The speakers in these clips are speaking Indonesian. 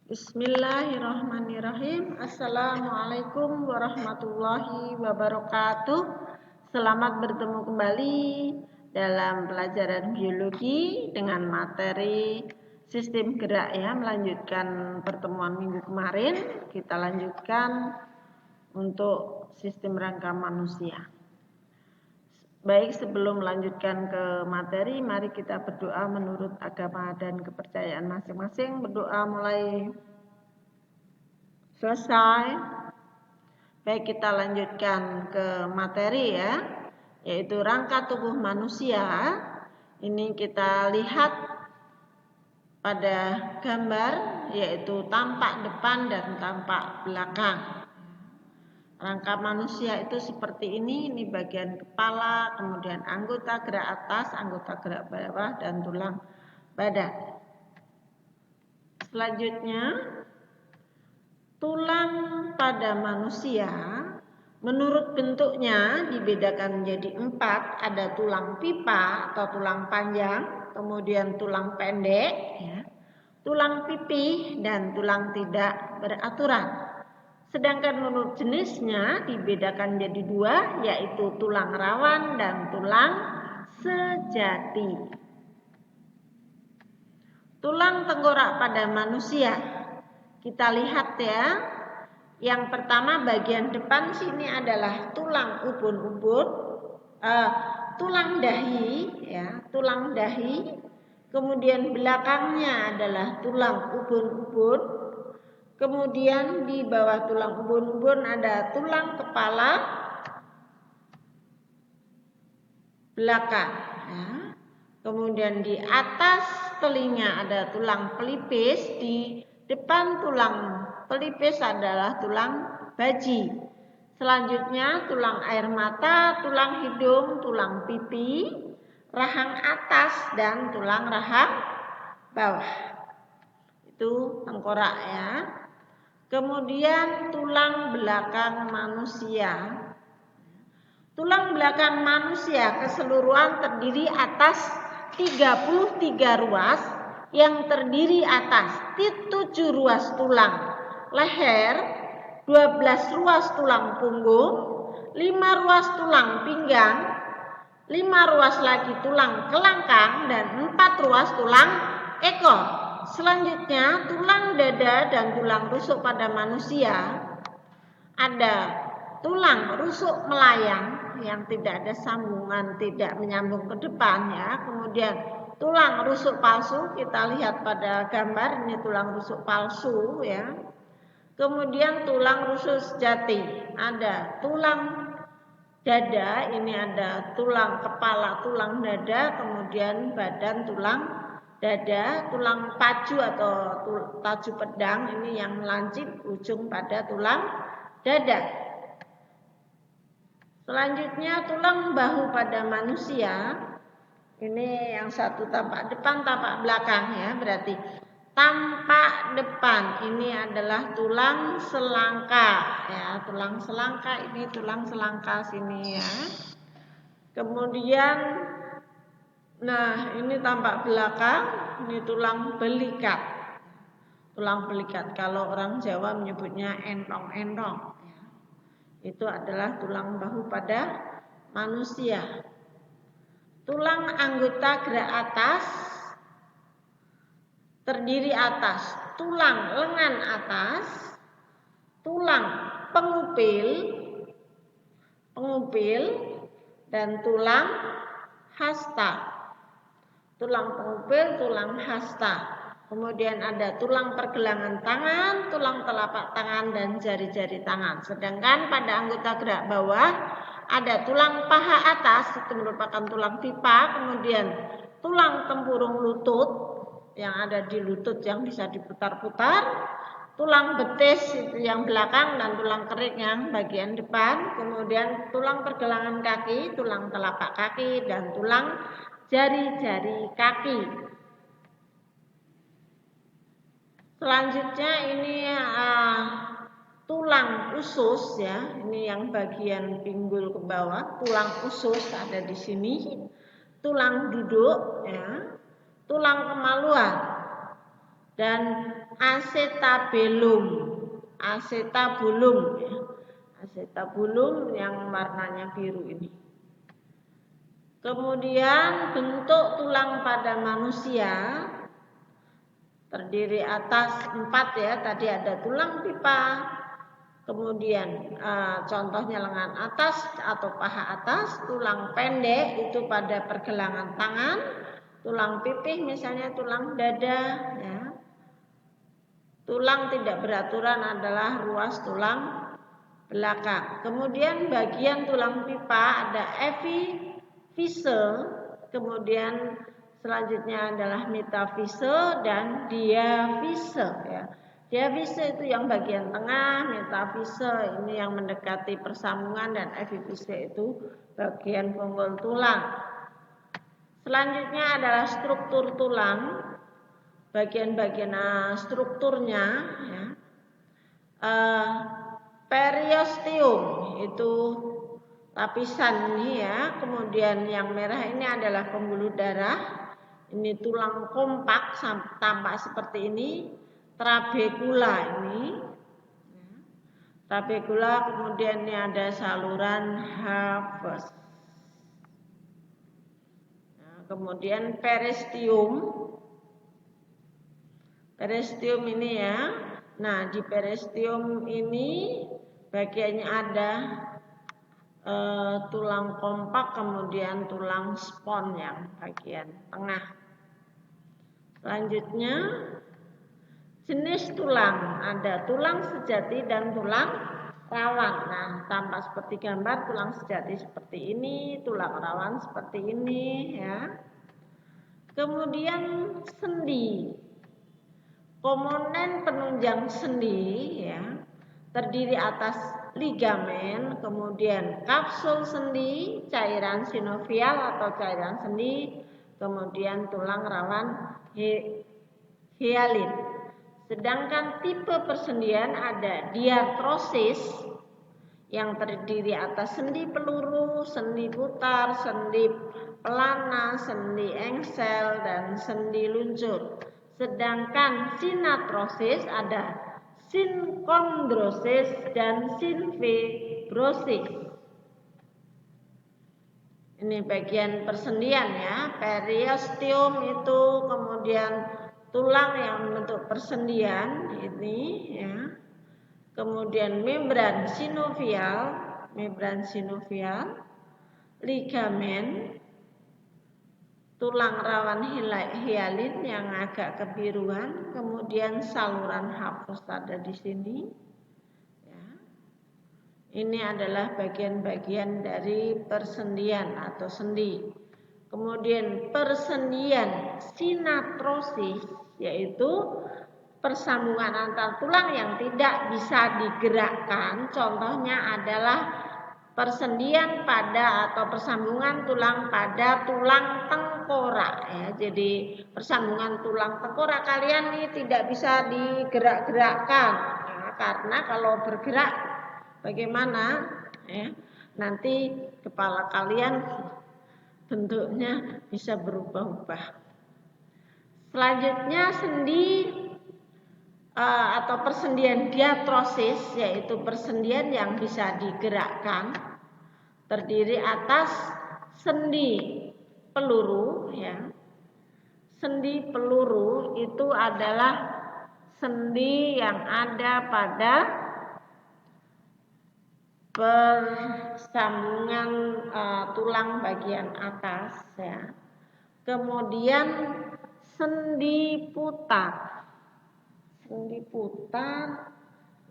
Bismillahirrahmanirrahim. Assalamualaikum warahmatullahi wabarakatuh. Selamat bertemu kembali dalam pelajaran biologi dengan materi sistem gerak ya. Melanjutkan pertemuan minggu kemarin, kita lanjutkan untuk sistem rangka manusia. Baik, sebelum melanjutkan ke materi, mari kita berdoa menurut agama dan kepercayaan masing-masing. Berdoa mulai selesai. Baik, kita lanjutkan ke materi ya, yaitu rangka tubuh manusia. Ini kita lihat pada gambar, yaitu tampak depan dan tampak belakang. Rangka manusia itu seperti ini bagian kepala, kemudian anggota gerak atas, anggota gerak bawah, dan tulang badan. Selanjutnya, tulang pada manusia menurut bentuknya dibedakan menjadi 4. Ada tulang pipa atau tulang panjang, kemudian tulang pendek, ya, tulang pipih, dan tulang tidak beraturan. Sedangkan menurut jenisnya dibedakan menjadi 2, yaitu tulang rawan dan tulang sejati. Tulang tengkorak pada manusia, kita lihat ya. Yang pertama bagian depan sini adalah tulang ubun-ubun, tulang dahi ya, tulang dahi. Kemudian belakangnya adalah tulang ubun-ubun. Kemudian di bawah tulang ubun-ubun ada tulang kepala belakang ya. Kemudian di atas telinga ada tulang pelipis, di depan tulang pelipis adalah tulang baji. Selanjutnya tulang air mata, tulang hidung, tulang pipi, rahang atas, dan tulang rahang bawah. Itu tengkorak ya. Kemudian tulang belakang manusia. Tulang belakang manusia keseluruhan terdiri atas 33 ruas yang terdiri atas 7 ruas tulang leher, 12 ruas tulang punggung, 5 ruas tulang pinggang, 5 ruas lagi tulang kelangkang, dan 4 ruas tulang ekor. Selanjutnya tulang dada dan tulang rusuk pada manusia. Ada tulang rusuk melayang yang tidak ada sambungan, tidak menyambung ke depan ya. Kemudian tulang rusuk palsu, kita lihat pada gambar ini tulang rusuk palsu ya. Kemudian tulang rusuk sejati, ada tulang dada, ini ada tulang kepala, tulang dada, kemudian badan, tulang dada, tulang paju atau taju pedang, ini yang melancip ujung pada tulang dada. Selanjutnya tulang bahu pada manusia, ini yang satu tampak depan, tampak belakang ya, berarti tampak depan ini adalah tulang selangka ya, tulang selangka, ini tulang selangka sini ya. Kemudian ini tampak belakang, ini tulang belikat. Tulang belikat, kalau orang Jawa menyebutnya entong-entong. Itu adalah tulang bahu pada manusia. Tulang anggota gerak atas terdiri atas tulang lengan atas, tulang pengupil, dan tulang hasta. Tulang pengupil, tulang hasta. Kemudian ada tulang pergelangan tangan, tulang telapak tangan, dan jari-jari tangan. Sedangkan pada anggota gerak bawah ada tulang paha atas, itu merupakan tulang pipa. Kemudian tulang tempurung lutut yang ada di lutut yang bisa diputar-putar, tulang betis itu yang belakang, dan tulang kering yang bagian depan. Kemudian tulang pergelangan kaki, tulang telapak kaki, dan tulang jari-jari kaki. Selanjutnya ini tulang usus ya, ini yang bagian pinggul ke bawah, tulang usus ada di sini, tulang duduk ya, tulang kemaluan, dan acetabulum. Acetabulum ya. Acetabulum yang warnanya biru ini. Kemudian bentuk tulang pada manusia terdiri atas 4 ya. Tadi ada tulang pipa, kemudian contohnya lengan atas atau paha atas, tulang pendek itu pada pergelangan tangan, tulang pipih misalnya tulang dada ya. Tulang tidak beraturan adalah ruas tulang belakang. Kemudian bagian tulang pipa ada epifise, kemudian selanjutnya adalah metafise dan diafise ya. Diafise itu yang bagian tengah, metafise ini yang mendekati persambungan dan epifise itu bagian bonggol tulang. Selanjutnya adalah struktur tulang, bagian-bagian strukturnya ya. Periosteum itu lapisan ini ya, kemudian yang merah ini adalah pembuluh darah, ini tulang kompak tampak seperti ini, trabekula ini, trabekula, kemudian ini ada saluran Haves, nah, kemudian peristeum, peristeum ini ya. Nah, di peristeum ini bagiannya ada tulang kompak, kemudian tulang spon yang bagian tengah. Selanjutnya jenis tulang, ada tulang sejati dan tulang rawan. Nah, tampak seperti gambar, tulang sejati seperti ini, tulang rawan seperti ini ya. Kemudian sendi. Komponen penunjang sendi ya, terdiri atas ligamen, kemudian kapsul sendi, cairan sinovial atau cairan sendi, kemudian tulang rawan hialin. Sedangkan tipe persendian ada diartrosis yang terdiri atas sendi peluru, sendi putar, sendi pelana, sendi engsel, dan sendi luncur. Sedangkan sinatrosis ada sinkondrosis dan sinfibrosis. Ini bagian persendian ya. Periosteum itu kemudian tulang yang membentuk persendian ini ya. Kemudian membran sinovial, ligamen, tulang rawan hialin yang agak kebiruan, kemudian saluran Haves ada di sini. Ya. Ini adalah bagian-bagian dari persendian atau sendi. Kemudian persendian sinatrosis yaitu persambungan antar tulang yang tidak bisa digerakkan. Contohnya adalah persendian pada atau persambungan tulang pada tulang tengkorak ya. Jadi persambungan tulang tengkorak kalian ini tidak bisa digerak-gerakkan ya, karena kalau bergerak bagaimana ya, nanti kepala kalian bentuknya bisa berubah-ubah. Selanjutnya sendi atau persendian diartrosis yaitu persendian yang bisa digerakkan, terdiri atas sendi peluru ya. Sendi peluru itu adalah sendi yang ada pada persambungan tulang bagian atas ya. Kemudian sendi putar. Sendi putar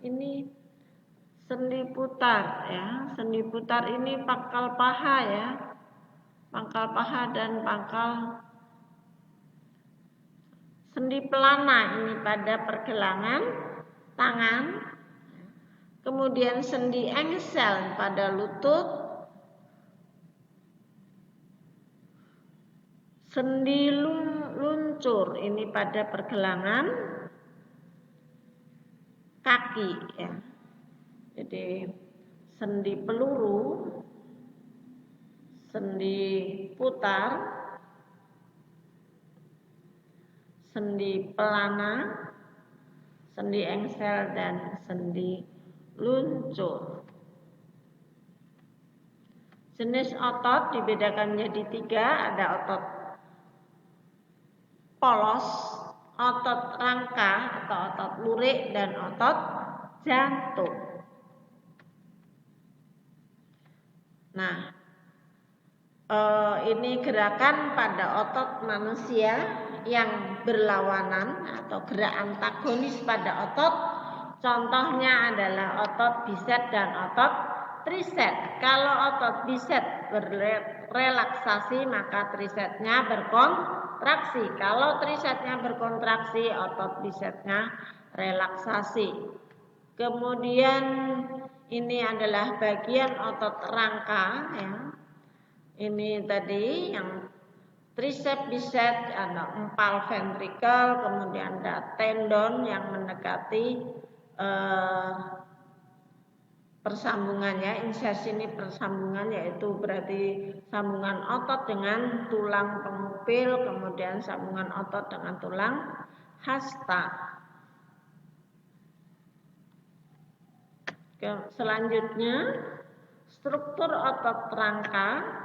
ini sendi putar ya. Sendi putar ini pangkal paha ya. Pangkal paha dan pangkal sendi pelana ini pada pergelangan tangan. Kemudian sendi engsel pada lutut. Sendi luncur ini pada pergelangan kaki ya. Jadi sendi peluru, sendi putar, sendi pelana, sendi engsel dan sendi luncur. Jenis otot dibedakan menjadi 3, ada otot polos, otot rangka atau otot lurik, dan otot jantung. Nah, ini gerakan pada otot manusia yang berlawanan atau gerak antagonis pada otot. Contohnya adalah otot bicep dan otot tricep. Kalau otot bicep berrelaksasi, maka tricepnya berkontraksi. Kalau tricepnya berkontraksi, otot bicepnya relaksasi. Kemudian ini adalah bagian otot rangka ya. Ini tadi yang tricep, bicep, ada empal ventricle, kemudian ada tendon yang mendekati persambungannya. Insersi ini persambungan, yaitu berarti sambungan otot dengan tulang pengupil, kemudian sambungan otot dengan tulang hasta. Selanjutnya struktur otot rangka.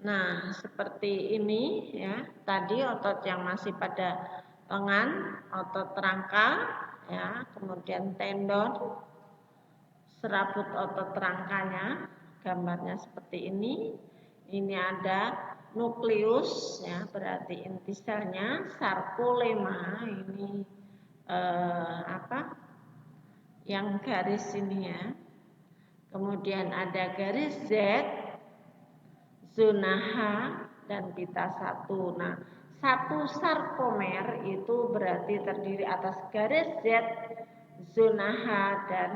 Nah, seperti ini ya. Tadi otot yang masih pada lengan, otot rangka ya, kemudian tendon, serabut otot rangkanya, gambarnya seperti ini. Ini ada nukleus ya, berarti inti selnya, sarkolema ini yang garis ini ya. Kemudian ada garis Z, zona H, dan pita 1. Nah, satu sarkomer itu berarti terdiri atas garis Z, zona H, dan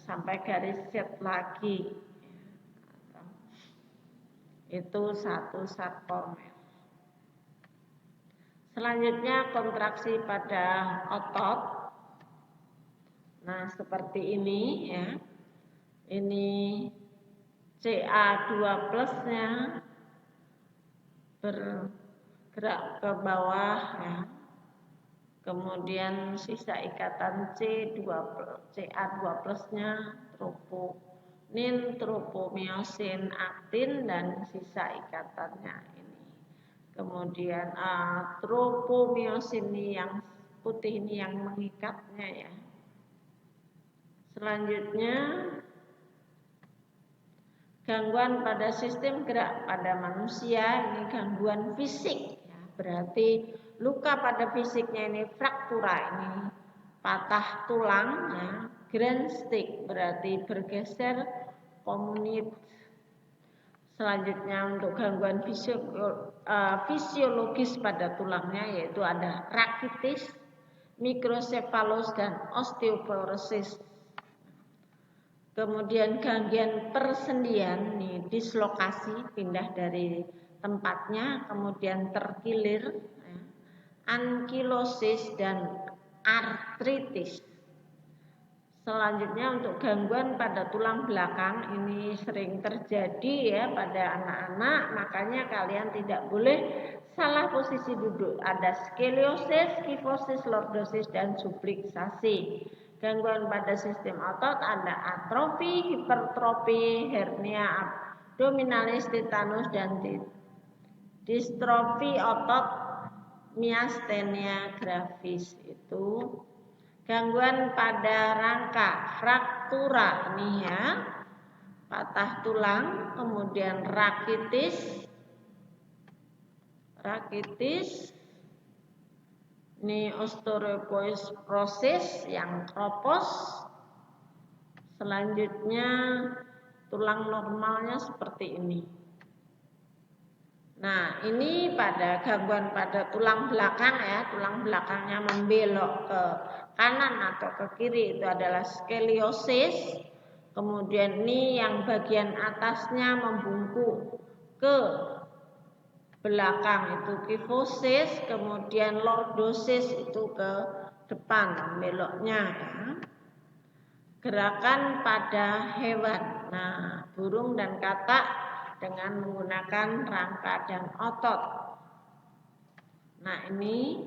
sampai garis Z lagi. Itu satu sarkomer. Selanjutnya kontraksi pada otot. Nah, seperti ini ya. Ini CA2 plusnya bergerak ke bawah ya. Kemudian sisa ikatan CA2 plusnya troponin, tropomyosin, aktin, dan sisa ikatannya ini. Kemudian tropomyosin ini yang putih ini yang mengikatnya ya. Selanjutnya gangguan pada sistem gerak pada manusia, ini gangguan fisik ya, berarti luka pada fisiknya ini fraktura, ini patah tulang ya, grand stick berarti bergeser komunit. Selanjutnya untuk gangguan fisiologis pada tulangnya, yaitu ada rakitis, mikrosefalus, dan osteoporosis. Kemudian gangguan persendian, nih dislokasi, pindah dari tempatnya, kemudian terkilir, ya, ankilosis, dan artritis. Selanjutnya untuk gangguan pada tulang belakang, ini sering terjadi ya pada anak-anak, makanya kalian tidak boleh salah posisi duduk. Ada skoliosis, kifosis, lordosis, dan subluxasi. Gangguan pada sistem otot ada atrofi, hipertrofi, hernia abdominalis, tetanus, dan distrofi otot, miastenia gravis. Itu gangguan pada rangka, fraktura nih ya, patah tulang, kemudian rakitis, ini osteoporosis yang kropos. Selanjutnya tulang normalnya seperti ini. Nah, ini pada gangguan pada tulang belakang ya, tulang belakangnya membelok ke kanan atau ke kiri, itu adalah skoliosis. Kemudian ini yang bagian atasnya membungkuk ke belakang, itu kifosis. Kemudian lordosis itu ke depan beloknya ya. Gerakan pada hewan, nah burung dan katak dengan menggunakan rangka dan otot. Nah, ini